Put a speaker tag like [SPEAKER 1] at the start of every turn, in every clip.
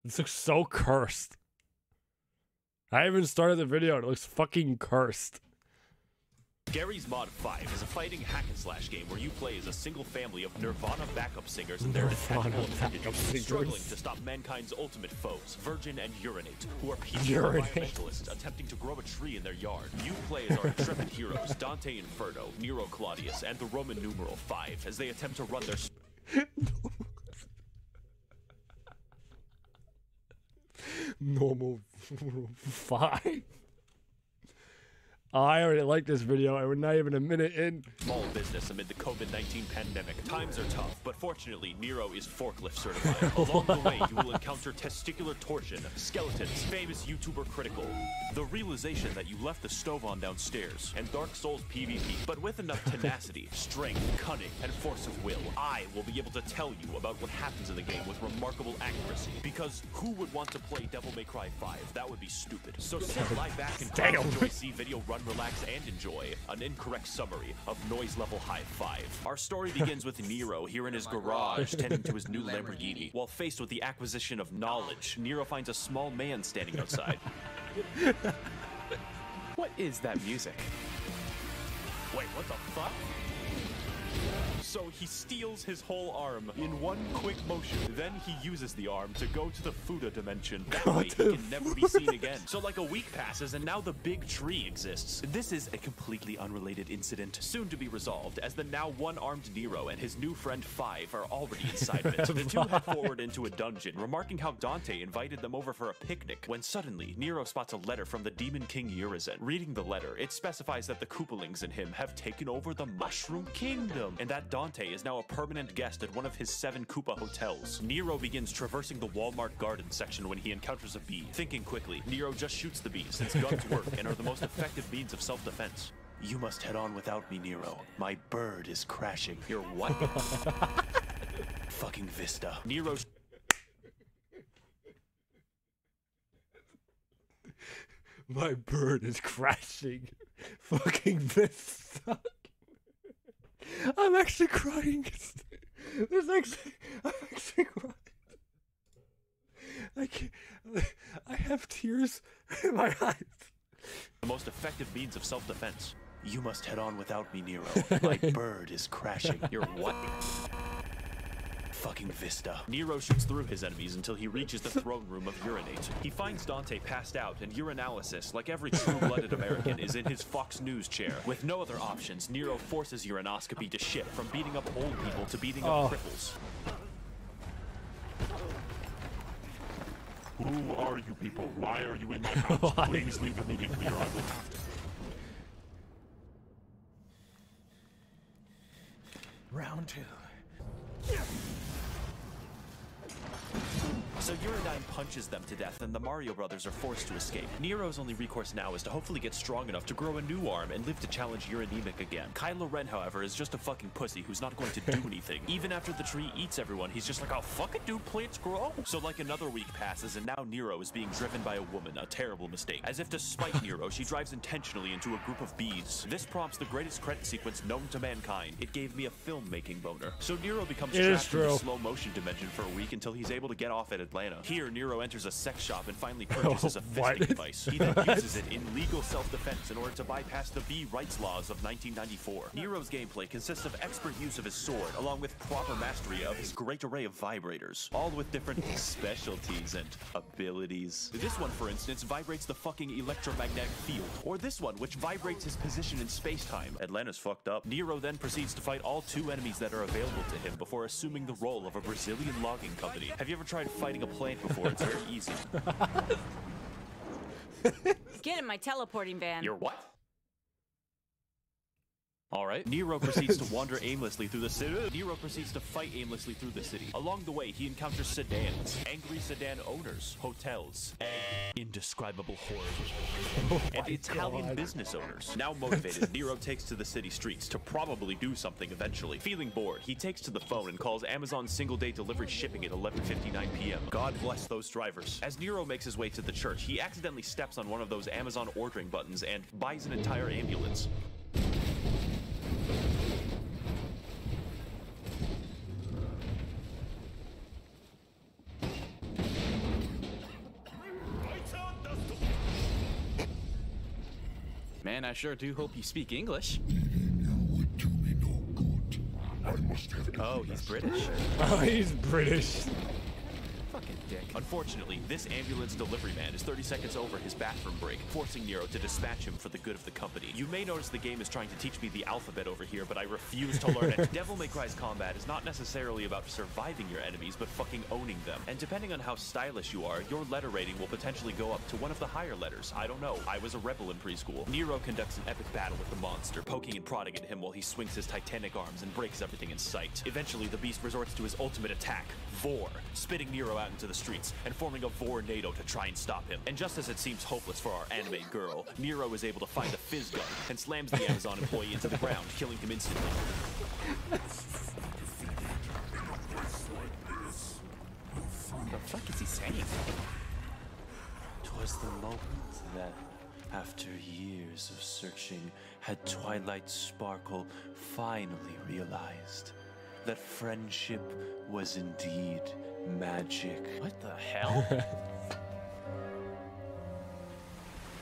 [SPEAKER 1] This looks so cursed. I haven't started the video and it looks fucking cursed.
[SPEAKER 2] Garry's Mod 5 is a fighting hack-and-slash game where you play as a single family of Nirvana backup singers and their
[SPEAKER 1] Nirvana backup singers.
[SPEAKER 2] struggling to stop mankind's ultimate foes, Virgin and Urinate, who are peaceful environmentalists attempting to grow a tree in their yard. You play as our intrepid heroes, Dante Inferno, Nero Claudius, and the Roman numeral 5, as they attempt to run their...
[SPEAKER 1] Normal 5? I already like this video, and we're not even a minute in.
[SPEAKER 2] Small business amid the COVID-19 pandemic. Times are tough, but fortunately, Nero is forklift certified. Along the way, you will encounter testicular torsion, skeletons, famous YouTuber Critical, the realization that you left the stove on downstairs, and Dark Souls PvP. But with enough tenacity, strength, cunning, and force of will, I will be able to tell you about what happens in the game with remarkable accuracy. Because who would want to play Devil May Cry 5? That would be stupid. So sit, lie back, and enjoy see video run, relax, and enjoy an incorrect summary of Noise Level High 5. Our story begins with Nero here in his garage tending to his new Lamborghini. While faced with the acquisition of knowledge, Nero finds a small man standing outside.
[SPEAKER 3] What is that music?
[SPEAKER 2] Wait, what the fuck? So he steals his whole arm in one quick motion. Then he uses the arm to go to the Fuda dimension. That way he can never be seen again. So like a week passes and now the big tree exists. This is a completely unrelated incident, soon to be resolved, as the now one-armed Nero and his new friend 5 are already inside of it. The two head forward into a dungeon, remarking how Dante invited them over for a picnic, when suddenly Nero spots a letter from the Demon King Urizen. Reading the letter, it specifies that the Koopalings in him have taken over the Mushroom Kingdom, and that Dante is now a permanent guest at one of his 7 Koopa hotels. Nero begins traversing the Walmart garden section when he encounters a bee. Thinking quickly, Nero just shoots the bee, since guns work and are the most effective means of self-defense. You must head on without me, Nero. My bird is crashing. Your what? Fucking Vista. Nero...
[SPEAKER 1] My bird is crashing. Fucking this. I'm actually crying. I'm actually crying. I can't. I have tears in my eyes.
[SPEAKER 2] The most effective means of self-defense. You must head on without me, Nero. My bird is crashing. Your what? Fucking Vista. Nero shoots through his enemies until he reaches the throne room of Urinate. He finds Dante passed out, and urinalysis, like every true-blooded American, is in his Fox News chair. With no other options, Nero forces urinoscopy to shift from beating up old people to beating up cripples.
[SPEAKER 4] Who are you people? Why are you in my house? Please leave immediately or I will have to.
[SPEAKER 3] Round 2.
[SPEAKER 2] So Uridine punches them to death, and the Mario brothers are forced to escape. Nero's only recourse now is to hopefully get strong enough to grow a new arm and live to challenge Uranemic again. Kylo Ren, however, is just a fucking pussy who's not going to do anything. Even after the tree eats everyone, he's just like, oh, fuck it, dude, plants grow. So like another week passes, and now Nero is being driven by a woman, a terrible mistake. As if to spite Nero, she drives intentionally into a group of bees. This prompts the greatest credit sequence known to mankind. It gave me a filmmaking boner. So Nero becomes trapped in the slow motion dimension for a week until he's able to get off at Atlanta. Here, Nero enters a sex shop and finally purchases a fisting device. He then uses it in legal self-defense in order to bypass the bee rights laws of 1994. Nero's gameplay consists of expert use of his sword, along with proper mastery of his great array of vibrators, all with different specialties and abilities. This one, for instance, vibrates the fucking electromagnetic field, or this one, which vibrates his position in space-time. Atlanta's fucked up. Nero then proceeds to fight all 2 enemies that are available to him before assuming the role of a Brazilian logging company. Have you ever tried fighting a plant before? It's very easy.
[SPEAKER 5] Get in my teleporting van.
[SPEAKER 2] You're what? Alright. Nero proceeds to wander aimlessly through the city. Nero proceeds to fight aimlessly through the city. Along the way, he encounters sedans, angry sedan owners, hotels, and indescribable horrors, and Italian business owners. Now motivated, Nero takes to the city streets to probably do something eventually. Feeling bored, he takes to the phone and calls Amazon single-day delivery shipping at 11:59 p.m. God bless those drivers. As Nero makes his way to the church, he accidentally steps on one of those Amazon ordering buttons and buys an entire ambulance.
[SPEAKER 3] Man, I sure do hope you speak English. Oh, he's British.
[SPEAKER 1] Oh, he's British.
[SPEAKER 3] Fucking dick.
[SPEAKER 2] Unfortunately, this ambulance delivery man is 30 seconds over his bathroom break, forcing Nero to dispatch him for the good of the company. You may notice the game is trying to teach me the alphabet over here, but I refuse to learn it. Devil May Cry's combat is not necessarily about surviving your enemies, but fucking owning them. And depending on how stylish you are, your letter rating will potentially go up to one of the higher letters. I don't know. I was a rebel in preschool. Nero conducts an epic battle with the monster, poking and prodding at him while he swings his titanic arms and breaks everything in sight. Eventually, the beast resorts to his ultimate attack, Vor, spitting Nero out into the streets and forming a Vor-nado to try and stop him. And just as it seems hopeless for our anime girl, Nero is able to find a fizz gun and slams the Amazon employee into the ground, killing him instantly.
[SPEAKER 3] What the fuck is he saying?
[SPEAKER 2] 'Twas the moment that, after years of searching, had Twilight Sparkle finally realized that friendship was indeed magic.
[SPEAKER 3] What the hell?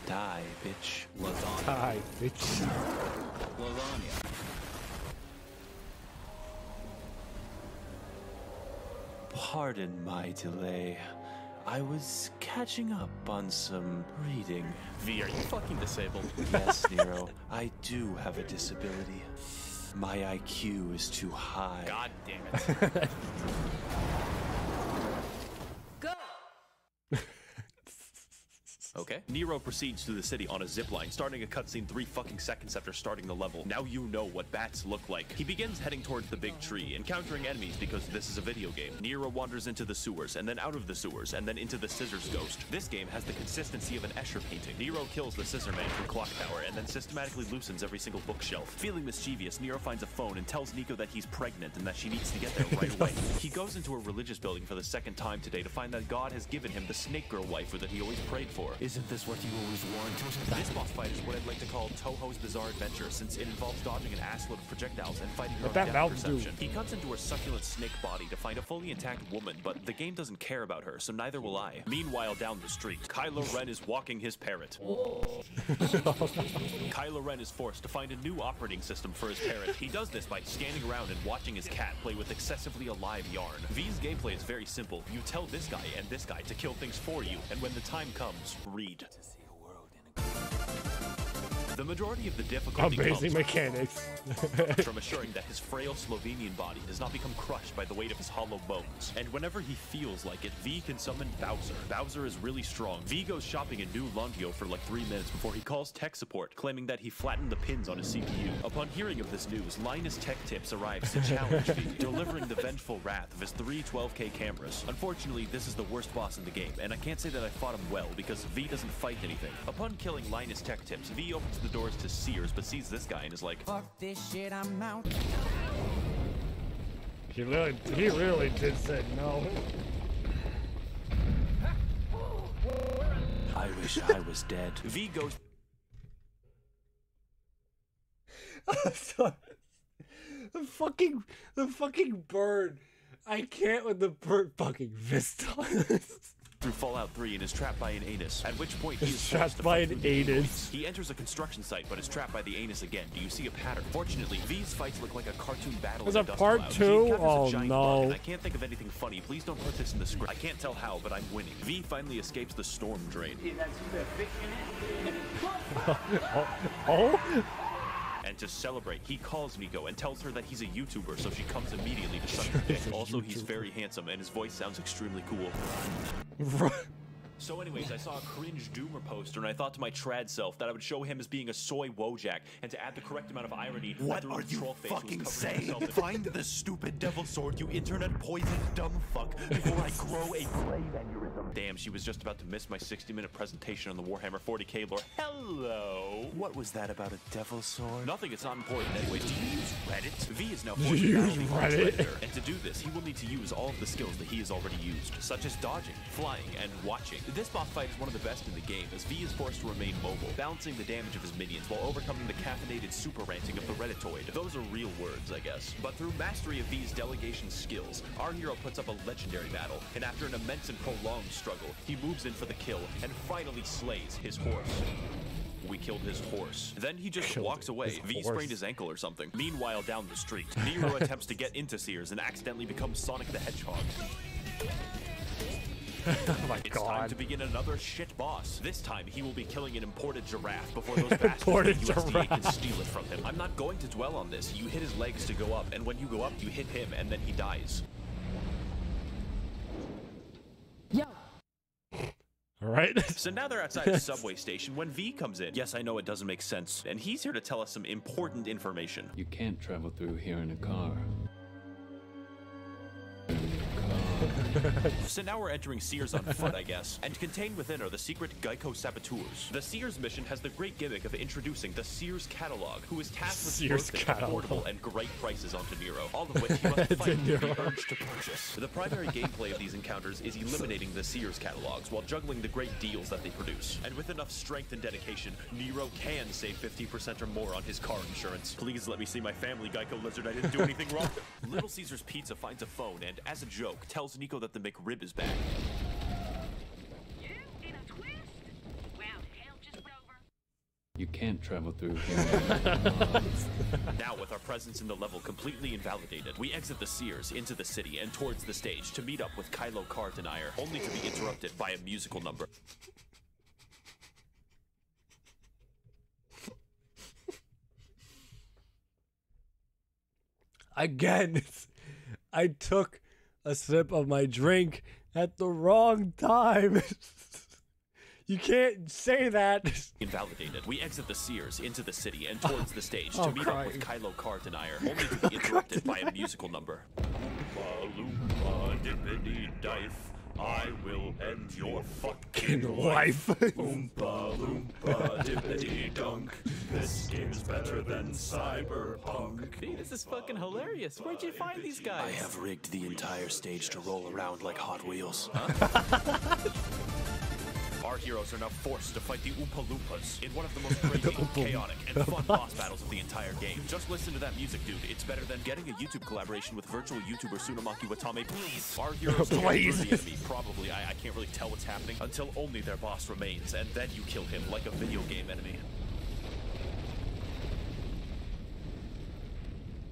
[SPEAKER 2] Die, bitch.
[SPEAKER 3] Lasagna.
[SPEAKER 1] Hi, bitch.
[SPEAKER 3] Lasagna.
[SPEAKER 2] Pardon my delay. I was catching up on some reading.
[SPEAKER 3] V, are you fucking disabled?
[SPEAKER 2] Yes, Nero, I do have a disability. My IQ is too high.
[SPEAKER 3] God damn it.
[SPEAKER 5] Go!
[SPEAKER 2] Okay. Nero proceeds through the city on a zipline, starting a cutscene 3 fucking seconds after starting the level. Now you know what bats look like. He begins heading towards the big tree, encountering enemies because this is a video game. Nero wanders into the sewers, and then out of the sewers, and then into the scissors ghost. This game has the consistency of an Escher painting. Nero kills the scissor man from Clock Tower, and then systematically loosens every single bookshelf. Feeling mischievous, Nero finds a phone and tells Nico that he's pregnant and that she needs to get there right away. He goes into a religious building for the second time today to find that God has given him the snake girl waifu that he always prayed for.
[SPEAKER 4] Isn't this what you always wanted?
[SPEAKER 2] This boss fight is what I'd like to call Toho's Bizarre Adventure, since it involves dodging an assload of projectiles and fighting your own
[SPEAKER 1] that
[SPEAKER 2] depth
[SPEAKER 1] valve do?
[SPEAKER 2] perception. He cuts into her succulent snake body to find a fully intact woman, but the game doesn't care about her, so neither will I. Meanwhile, down the street, Kylo Ren is walking his parrot. Kylo Ren is forced to find a new operating system for his parrot. He does this by standing around and watching his cat play with excessively alive yarn. V's gameplay is very simple. You tell this guy and this guy to kill things for you, and when the time comes, read. The majority of the difficulty
[SPEAKER 1] Amazing
[SPEAKER 2] comes
[SPEAKER 1] mechanics.
[SPEAKER 2] from assuring that his frail Slovenian body does not become crushed by the weight of his hollow bones. And whenever he feels like it, V can summon Bowser. Bowser is really strong. V goes shopping in New Longio for like 3 minutes before he calls tech support, claiming that he flattened the pins on his CPU. Upon hearing of this news, Linus Tech Tips arrives to challenge V, delivering the vengeful wrath of his 3 12K cameras. Unfortunately, this is the worst boss in the game, and I can't say that I fought him well because V doesn't fight anything. Upon killing Linus Tech Tips, V opens the doors to Sears, but sees this guy and is like,
[SPEAKER 6] Fuck this shit, I'm out.
[SPEAKER 1] He really did say no.
[SPEAKER 2] I wish I was dead. V goes.
[SPEAKER 1] Sorry. The fucking bird. I can't with the bird fucking Vista.
[SPEAKER 2] Through Fallout 3 and is trapped by an anus, at which point he is
[SPEAKER 1] Trapped by an anus.
[SPEAKER 2] He enters a construction site but is trapped by the anus again. Do you see a pattern? Fortunately, V's fights look like a cartoon battle.
[SPEAKER 1] There's
[SPEAKER 2] in
[SPEAKER 1] a
[SPEAKER 2] dust
[SPEAKER 1] part
[SPEAKER 2] cloud.
[SPEAKER 1] 2?
[SPEAKER 2] He encounters a
[SPEAKER 1] Oh,
[SPEAKER 2] giant
[SPEAKER 1] no.
[SPEAKER 2] bug, and I can't think of anything funny. Please don't put this in the script. I can't tell how, but I'm winning. V finally escapes the storm drain.
[SPEAKER 1] Oh?
[SPEAKER 2] And to celebrate, he calls Nico and tells her that he's a YouTuber, so she comes immediately to suck her dick. Also, he's very handsome and his voice sounds extremely cool. So anyways, I saw a cringe Doomer poster and I thought to my trad self that I would show him as being a soy Wojak, and to add the correct amount of irony,
[SPEAKER 4] What are you fucking saying? Find the stupid devil sword, you internet poison dumb fuck, before I grow a brain aneurysm.
[SPEAKER 2] Damn, she was just about to miss my 60-minute presentation on the Warhammer 40k lore. Hello! What was that about a devil sword? Nothing, it's not important anyways. Do you use Reddit? V is now forced to battle the Predator, and to do this, he will need to use all of the skills that he has already used, such as dodging, flying, and watching. This boss fight is one of the best in the game, as V is forced to remain mobile, balancing the damage of his minions while overcoming the caffeinated super ranting of the Redditoid. Those are real words, I guess. But through mastery of V's delegation skills, our hero puts up a legendary battle, and after an immense and prolonged struggle, he moves in for the kill and finally slays his horse. We killed his horse. Then he just
[SPEAKER 1] Killed
[SPEAKER 2] walks away.
[SPEAKER 1] his
[SPEAKER 2] V
[SPEAKER 1] horse.
[SPEAKER 2] sprained his ankle or something. Meanwhile, down the street, Nero attempts to get into Sears and accidentally becomes Sonic the Hedgehog.
[SPEAKER 1] Oh my
[SPEAKER 2] It's time
[SPEAKER 1] god.
[SPEAKER 2] to begin another shit boss. This time, he will be killing an imported giraffe before those bastards
[SPEAKER 1] Imported
[SPEAKER 2] at USDA can
[SPEAKER 1] giraffe.
[SPEAKER 2] steal it from him. I'm not going to dwell on this. You hit his legs to go up, and when you go up, you hit him, and then he dies.
[SPEAKER 1] Alright.
[SPEAKER 2] So now they're outside a subway station when V comes in. Yes, I know it doesn't make sense, and he's here to tell us some important information.
[SPEAKER 3] You can't travel through here in a car.
[SPEAKER 2] So now we're entering Sears on foot, I guess. And contained within are the secret Geico saboteurs. The Sears mission has the great gimmick of introducing the Sears catalog, who is tasked with
[SPEAKER 1] Sears
[SPEAKER 2] forcing
[SPEAKER 1] catalog.
[SPEAKER 2] affordable and great prices onto Nero, all of which he must fight with the urge to purchase. The primary gameplay of these encounters is eliminating the Sears catalogs while juggling the great deals that they produce. And with enough strength and dedication, Nero can save 50% or more on his car insurance. Please let me see my family, Geico Lizard. I didn't do anything wrong. Little Caesar's Pizza finds a phone and, as a joke, tells Nico that the McRib is back.
[SPEAKER 3] You can't travel through here in a car.
[SPEAKER 2] Now, with our presence in the level completely invalidated, we exit the Sears into the city and towards the stage to meet up with Kylo Car Denier, only to be interrupted by a musical number.
[SPEAKER 1] Again, I took a sip of my drink at the wrong time. You can't say that.
[SPEAKER 2] Invalidated. We exit the Sears into the city and towards the stage to
[SPEAKER 1] Oh,
[SPEAKER 2] meet
[SPEAKER 1] crying.
[SPEAKER 2] up with Kylo Car Denier, only to be interrupted by a musical number. I will end your fucking
[SPEAKER 1] Life.
[SPEAKER 2] Oompa loompa dippity dunk. This game's better than Cyberpunk.
[SPEAKER 3] Hey, this is fucking hilarious. Where'd you find these guys?
[SPEAKER 2] I have rigged the entire stage to roll around like Hot Wheels. Our heroes are now forced to fight the Oompa Loompas in one of the most crazy, chaotic, and fun boss battles of the entire game. Just listen to that music, dude. It's better than getting a YouTube collaboration with virtual YouTuber Tsunamaki Watame. Please. Our heroes
[SPEAKER 1] Please.
[SPEAKER 2] the enemy. Probably. I can't really tell what's happening until only their boss remains, and then you kill him like a video game enemy.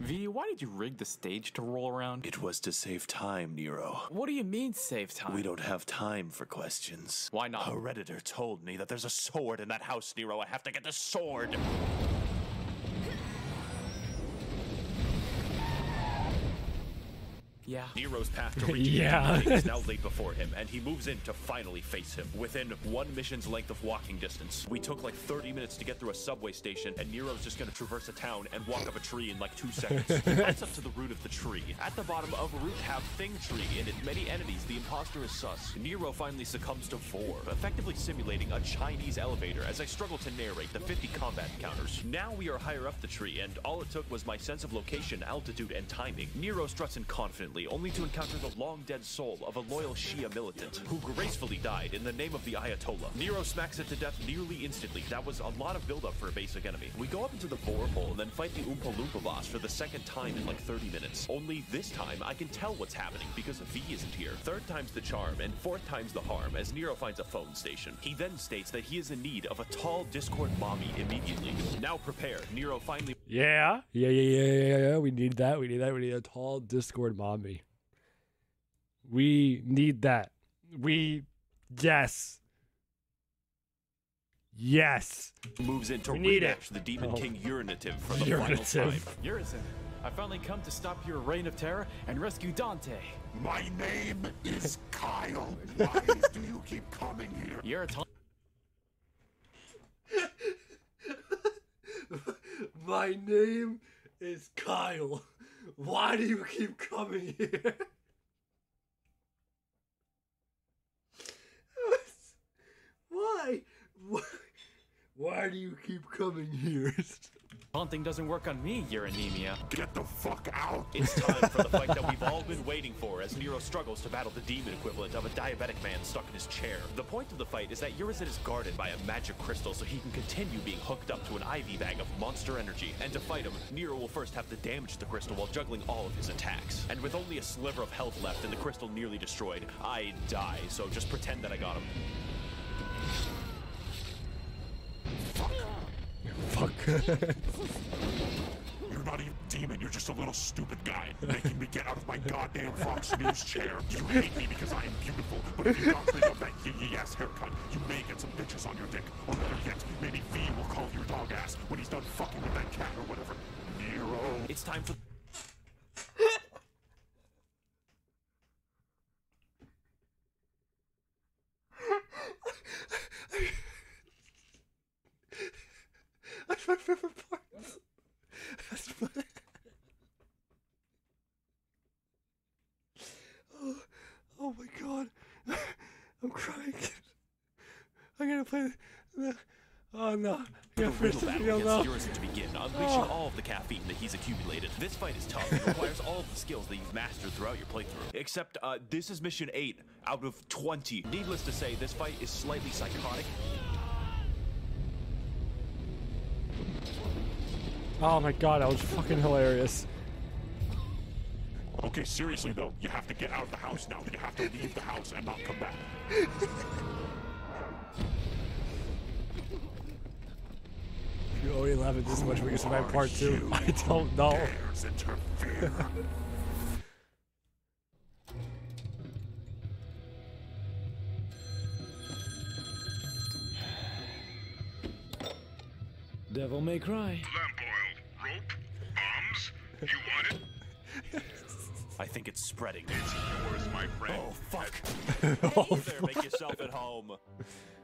[SPEAKER 3] V, why did you rig the stage to roll around?
[SPEAKER 2] It was to save time, Nero.
[SPEAKER 3] What do you mean save time?
[SPEAKER 2] We don't have time for questions.
[SPEAKER 3] Why not?
[SPEAKER 2] Hereditor told me that there's a sword in that house, Nero. I have to get the sword.
[SPEAKER 3] Yeah.
[SPEAKER 2] Nero's path to reaching
[SPEAKER 1] Yeah.
[SPEAKER 2] the is now laid before him, and he moves in to finally face him. Within one mission's length of walking distance, we took like 30 minutes to get through a subway station, and Nero's just gonna traverse a town and walk up a tree in like 2 seconds. That's up to the root of the tree. At the bottom of a root have Thing Tree. In it, many entities. The imposter is sus. Nero finally succumbs to Vor, effectively simulating a Chinese elevator as I struggle to narrate the 50 combat encounters. Now we are higher up the tree, and all it took was my sense of location, altitude, and timing. Nero struts in confidently, only to encounter the long-dead soul of a loyal Shia militant, who gracefully died in the name of the Ayatollah. Nero smacks it to death nearly instantly. That was a lot of build-up for a basic enemy. We go up into the Vor hole and then fight the Oompa Loompa boss for the second time in like 30 minutes. Only this time, I can tell what's happening because V isn't here. Third time's the charm, and fourth time's the harm, as Nero finds a phone station. He then states that he is in need of a tall Discord mommy immediately. Now prepare, Nero finally...
[SPEAKER 1] Yeah. We need that. We need a tall Discord mommy. We need that. Yes.
[SPEAKER 2] moves in to
[SPEAKER 1] We need
[SPEAKER 2] rematch the Demon
[SPEAKER 1] Oh.
[SPEAKER 2] King Urinative for the
[SPEAKER 1] Urinative.
[SPEAKER 2] final time.
[SPEAKER 3] Urizen, I finally come to stop your reign of terror and rescue Dante.
[SPEAKER 4] My name is Kyle. Why do you keep coming here?
[SPEAKER 3] You're a
[SPEAKER 1] My name is Kyle. Why do you keep coming here? Why? Why do you keep coming here?
[SPEAKER 3] taunting doesn't work on me, Uranemia.
[SPEAKER 4] Get the fuck out.
[SPEAKER 2] It's time for the fight that we've all been waiting for as Nero struggles to battle the demon equivalent of a diabetic man stuck in his chair. The point of the fight is that Urizen is guarded by a magic crystal so he can continue being hooked up to an IV bag of monster energy. And to fight him, Nero will first have to damage the crystal while juggling all of his attacks. And with only a sliver of health left and the crystal nearly destroyed, I die, so just pretend that I got him.
[SPEAKER 4] You're not even a demon, you're just a little stupid guy, making me get out of my goddamn Fox News chair. You hate me because I am beautiful, but if you got rid of that yee-yee-ass haircut, you may get some bitches on your dick. Or better yet, maybe V will call you dog ass when he's done fucking with that cat or whatever. Nero.
[SPEAKER 2] It's time for...
[SPEAKER 1] That's my favorite part. That's my... oh my god. I'm crying. I'm gonna play the... Oh no.
[SPEAKER 2] The real battle against Urizen to begin, unleashing all of the caffeine that he's accumulated. This fight is tough and requires all of the skills that you've mastered throughout your playthrough. Except, this is mission 8 out of 20. Needless to say, this fight is slightly psychotic.
[SPEAKER 1] Oh my god, that was fucking hilarious.
[SPEAKER 4] Okay, seriously though, you have to get out of the house now. You have to leave the house and not come back.
[SPEAKER 1] You only love it this much when you survive part 2. I don't know.
[SPEAKER 3] Devil may cry.
[SPEAKER 6] Lamp oil, rope, bombs. You want it?
[SPEAKER 2] I think it's spreading.
[SPEAKER 6] It's yours, my friend.
[SPEAKER 2] Oh, fuck.
[SPEAKER 1] Oh,
[SPEAKER 2] Hey there, make yourself at home.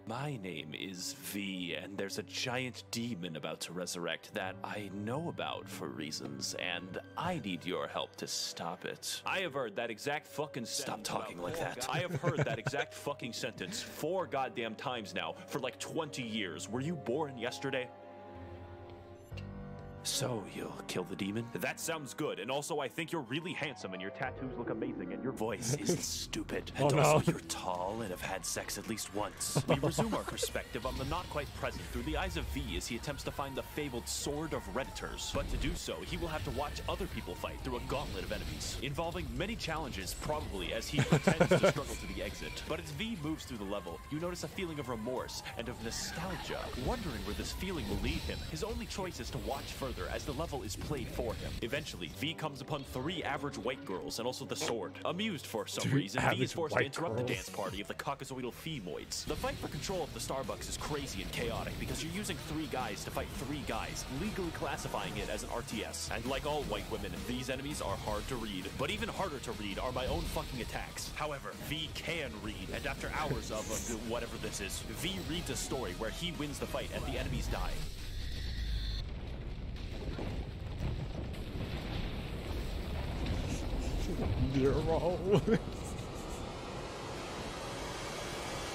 [SPEAKER 2] My name is V, and there's a giant demon about to resurrect that I know about for reasons, and I need your help to stop it. I have heard that exact fucking Stop talking like that. I have heard that exact fucking sentence 4 goddamn times now for like 20 years. Were you born yesterday? So, you'll kill the demon? That sounds good, and also I think you're really handsome and your tattoos look amazing and your voice is stupid. And also you're tall and have had sex at least once. We resume our perspective on the not quite present through the eyes of V as he attempts to find the fabled Sword of Redditors. But to do so, he will have to watch other people fight through a gauntlet of enemies, involving many challenges probably as he pretends to struggle to the exit. But as V moves through the level, you notice a feeling of remorse and of nostalgia, wondering where this feeling will lead him. His only choice is to watch further as the level is played for him. Eventually, V comes upon 3 average white girls and also the sword. Amused for some reason, V is forced to interrupt the dance party of the Caucasoidal Femoids. The fight for control of the Starbucks is crazy and chaotic because you're using 3 guys to fight 3 guys, legally classifying it as an RTS. And like all white women, these enemies are hard to read. But even harder to read are my own fucking attacks. However, V can read, and after hours of whatever this is, V reads a story where he wins the fight and the enemies die.
[SPEAKER 1] Nero.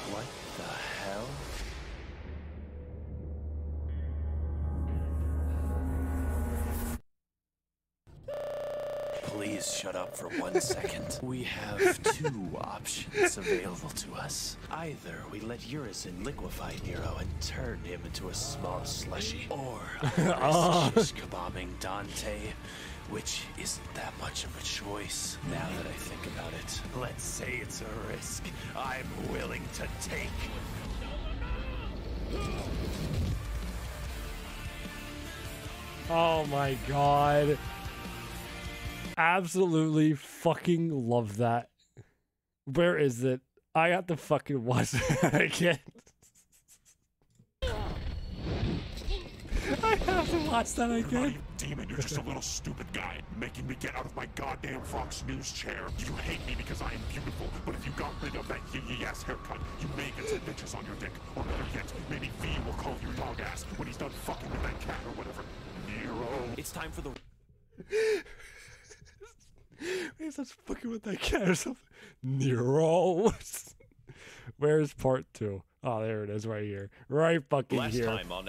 [SPEAKER 2] What the hell? Please shut up for 1 second. We have 2 options available to us. Either we let Urizen liquefy Nero and turn him into a small slushy, or shish kebabbing Dante, which isn't that much of a choice. Now that I think about it, let's say it's a risk I'm willing to take.
[SPEAKER 1] Oh my god. Absolutely fucking love that. Where is it? I got to fucking watch that again. I have to watch that
[SPEAKER 4] You're not
[SPEAKER 1] again.
[SPEAKER 4] even a demon, you're just a little stupid guy, making me get out of my goddamn Fox News chair. You hate me because I am beautiful, but if you got rid of that yee-yee-ass haircut, you may get some bitches on your dick. Or better yet, maybe V will call you dog ass when he's done fucking with that cat or whatever. Nero.
[SPEAKER 2] It's time for the...
[SPEAKER 1] He starts fucking with that cat or something. Nero. Where's part 2? Oh, there it is, right here. Right fucking
[SPEAKER 2] Last
[SPEAKER 1] here.
[SPEAKER 2] time on